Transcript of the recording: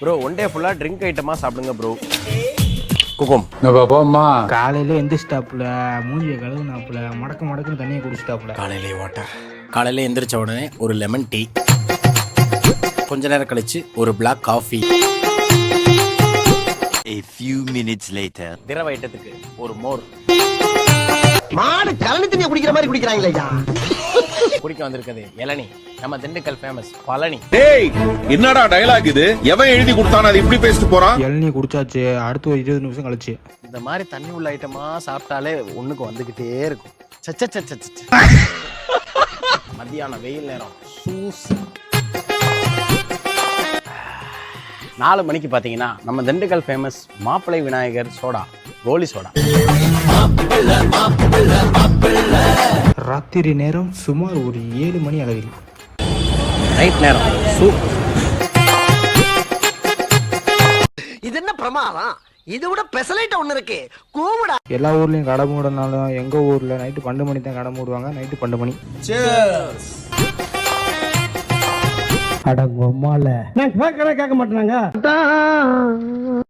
Bro one day ஃபுல்லாக drink ஐட்டமாக சாப்பிடுங்க ப்ரோ. குக்கும் போம்மா. காலையில எந்திரிச்சிட்டாப்புல, மூஞ்சியை கழுவுனாப்புல, மடக்குன்னு தண்ணியை குடிச்சிட்டாப்புல. காலையிலே வாட்டர். காலையில் எந்திரிச்ச உடனே ஒரு லெமன் டீ, கொஞ்ச நேரம் கழிச்சு ஒரு black coffee. A few minutes later. திரவ ஐட்டத்துக்கு ஒரு மோர். மாடு கலனி தண்ணியை குடிக்கிற மாதிரி குடிக்கிறாங்களே ஐயா. குடிக்க வந்திருக்குது இளநீ, நம்ம திண்டுக்கல் ஃபேமஸ் பழனி. டேய் என்னடா டயலாக் இது? எவன் எழுதி கொடுத்தானே அது இப்படி பேசிட்டு போறான்? இளநீ குடிச்சாச்சு, அடுத்து ஒரு 20 நிமிஷம் கழிச்சு. இந்த மாதிரி தண்ணி உள்ள ஐட்டமா சாப்பிட்டாலே ஒண்ணுக்கு வந்துகிட்டே இருக்கும். சச்ச மத்தியானம் வெயில் நேரம் சூஸ். 4 மணிக்கு பார்த்தீங்கன்னா நம்ம திண்டுக்கல் ஃபேமஸ் மாப்பிள்ளை விநாயகர் சோடா, கோலி சோடா. ராத்திரி நேரம் சுமார் ஒரு 7 மணி அளவில். நைட் நேரம் சூப். இது என்ன பிரமாதம்? இதை விட பெசலைட் ஒண்ணு இருக்கு, கூவுடா. எல்லா ஊர்லயும் கடை மூடனாலும் எங்க ஊர்ல நைட்டு 12 மணி தான் கடை மூடுவாங்க. நைட்டு 12 மணி. அட பொம்மால நான் கேட்க மாட்டேனாங்க.